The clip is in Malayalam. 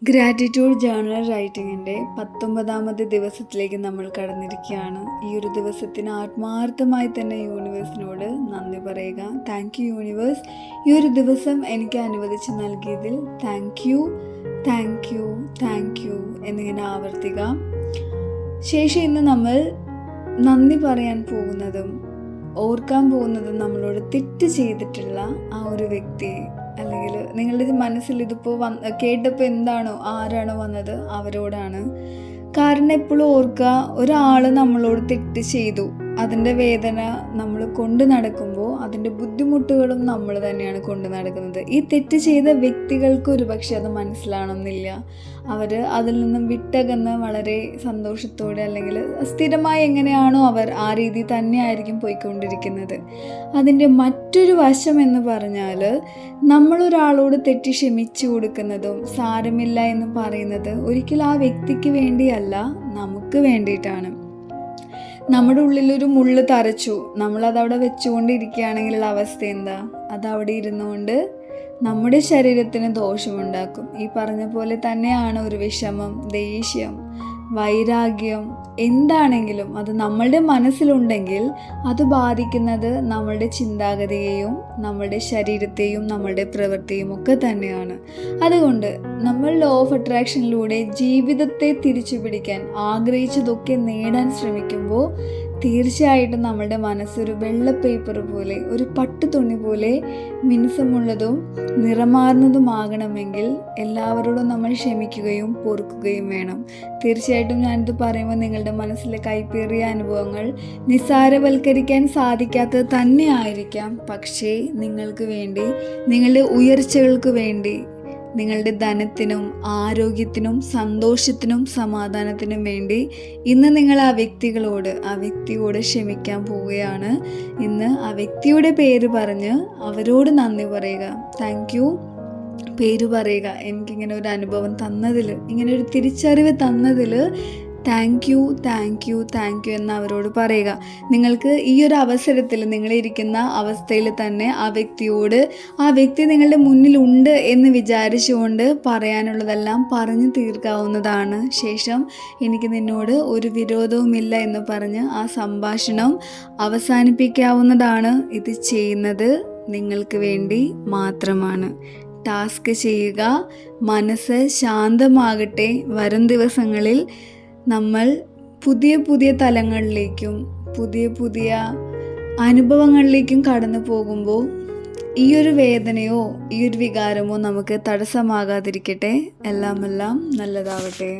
ഗ്രാറ്റിറ്റ്യൂഡ് ജേർണൽ റൈറ്റിങ്ങിൻ്റെ 19ാമത്തെ ദിവസത്തിലേക്ക് നമ്മൾ കടന്നിരിക്കുകയാണ്. ഈ ഒരു ദിവസത്തിന് ആത്മാർത്ഥമായി തന്നെ യൂണിവേഴ്സിനോട് നന്ദി പറയുക. താങ്ക് യു യൂണിവേഴ്സ്, ഈ ഒരു ദിവസം എനിക്ക് അനുവദിച്ച് നൽകിയതിൽ thank you thank you thank U എന്നിങ്ങനെ ആവർത്തിക്കുക. ശേഷം ഇന്ന് നമ്മൾ നന്ദി പറയാൻ പോകുന്നതും ഓർക്കാൻ പോകുന്നതും നമ്മളോട് തെറ്റ് ചെയ്തിട്ടുള്ള ആ ഒരു വ്യക്തിയെ, അല്ലെങ്കിൽ നിങ്ങളുടെ മനസ്സിൽ ഇതിപ്പോൾ കേട്ടപ്പോൾ എന്താണോ ആരാണോ വന്നത് അവരോടാണ്. കാരണം എപ്പോഴും ഓർക്കുക, ഒരാൾ നമ്മളോട് തെറ്റ് ചെയ്തു, അതിൻ്റെ വേദന നമ്മൾ കൊണ്ടു നടക്കുമ്പോൾ അതിൻ്റെ ബുദ്ധിമുട്ടുകളും നമ്മൾ തന്നെയാണ് കൊണ്ടു നടക്കുന്നത്. ഈ തെറ്റ് ചെയ്ത വ്യക്തികൾക്ക് ഒരുപക്ഷെ അത് മനസ്സിലാവണമെന്നില്ല. അവർ അതിൽ നിന്നും വിട്ടകന്ന് വളരെ സന്തോഷത്തോടെ, അല്ലെങ്കിൽ സ്ഥിരമായി എങ്ങനെയാണോ അവർ ആ രീതി തന്നെയായിരിക്കും പോയിക്കൊണ്ടിരിക്കുന്നത്. അതിൻ്റെ മറ്റൊരു വശം എന്ന് പറഞ്ഞാൽ, നമ്മളൊരാളോട് തെറ്റ് ക്ഷമിച്ചു കൊടുക്കുന്നതും സാരമില്ല എന്ന് പറയുന്നത് ഒരിക്കലും ആ വ്യക്തിക്ക് വേണ്ടിയല്ല, നമുക്ക് വേണ്ടിയിട്ടാണ്. നമ്മുടെ ഉള്ളിലൊരു മുള്ള് തറച്ചു, നമ്മളതവിടെ വെച്ചുകൊണ്ടിരിക്കുകയാണെങ്കിലുള്ള അവസ്ഥ എന്താ? അതവിടെ ഇരുന്നുകൊണ്ട് നമ്മുടെ ശരീരത്തിന് ദോഷമുണ്ടാക്കും. ഈ പറഞ്ഞ പോലെ തന്നെയാണ് ഒരു വിഷമം, ദേഷ്യം, വൈരാഗ്യം എന്താണെങ്കിലും അത് നമ്മളുടെ മനസ്സിലുണ്ടെങ്കിൽ അത് ബാധിക്കുന്നത് നമ്മളുടെ ചിന്താഗതിയെയും നമ്മളുടെ ശരീരത്തെയും നമ്മളുടെ പ്രവൃത്തിയും ഒക്കെ തന്നെയാണ്. അതുകൊണ്ട് നമ്മൾ ലോ ഓഫ് അട്രാക്ഷനിലൂടെ ജീവിതത്തെ തിരിച്ചു പിടിക്കാൻ ആഗ്രഹിച്ചതൊക്കെ നേടാൻ ശ്രമിക്കുമ്പോൾ തീർച്ചയായിട്ടും നമ്മളുടെ മനസ്സൊരു വെള്ള പേപ്പർ പോലെ, ഒരു പട്ടുതുണി പോലെ മിനുസമുള്ളതും നിറമാർന്നതുമാകണമെങ്കിൽ എല്ലാവരോടും നമ്മൾ ക്ഷമിക്കുകയും പൊറുക്കുകയും വേണം. തീർച്ചയായിട്ടും ഞാനിത് പറയുമ്പോൾ നിങ്ങളുടെ മനസ്സിലെ കൈപ്പേറിയ അനുഭവങ്ങൾ നിസ്സാരവൽക്കരിക്കാൻ സാധിക്കാത്തത് തന്നെ ആയിരിക്കാം. പക്ഷേ നിങ്ങൾക്ക് വേണ്ടി, നിങ്ങളുടെ ഉയർച്ചകൾക്ക് വേണ്ടി, നിങ്ങളുടെ ധനത്തിനും ആരോഗ്യത്തിനും സന്തോഷത്തിനും സമാധാനത്തിനും വേണ്ടി ഇന്ന് നിങ്ങൾ ആ വ്യക്തിയോട് ക്ഷമിക്കാൻ പോവുകയാണ്. ഇന്ന് ആ വ്യക്തിയുടെ പേര് പറഞ്ഞ് അവരോട് നന്ദി പറയുക. താങ്ക് യു പേര് പറയുക. എനിക്കിങ്ങനെ ഒരു അനുഭവം തന്നതിൽ, ഇങ്ങനെ ഒരു തിരിച്ചറിവ് തന്നതിൽ thank you thank you thank you എന്ന് അവരോട് പറയുക. നിങ്ങൾക്ക് ഈ ഒരു അവസരത്തിൽ, നിങ്ങളിരിക്കുന്ന അവസ്ഥയിൽ തന്നെ ആ വ്യക്തി നിങ്ങളുടെ മുന്നിലുണ്ട് എന്ന് വിചാരിച്ചുകൊണ്ട് പറയാനുള്ളതെല്ലാം പറഞ്ഞു തീർക്കാവുന്നതാണ്. ശേഷം എനിക്ക് നിന്നോട് ഒരു വിരോധവുമില്ല എന്ന് പറഞ്ഞ് ആ സംഭാഷണം അവസാനിപ്പിക്കാവുന്നതാണ്. ഇത് ചെയ്യുന്നത് നിങ്ങൾക്ക് വേണ്ടി മാത്രമാണ്. ടാസ്ക് ചെയ്യുക, മനസ്സ് ശാന്തമാകട്ടെ. വരും ദിവസങ്ങളിൽ നമ്മൾ പുതിയ തലങ്ങളിലേക്കും പുതിയ അനുഭവങ്ങളിലേക്കും കടന്നു പോകുമ്പോൾ ഈ ഒരു വേദനയോ ഈ ഒരു വികാരമോ നമുക്ക് തടസ്സമാകാതിരിക്കട്ടെ. എല്ലാം നല്ലതാവട്ടെ.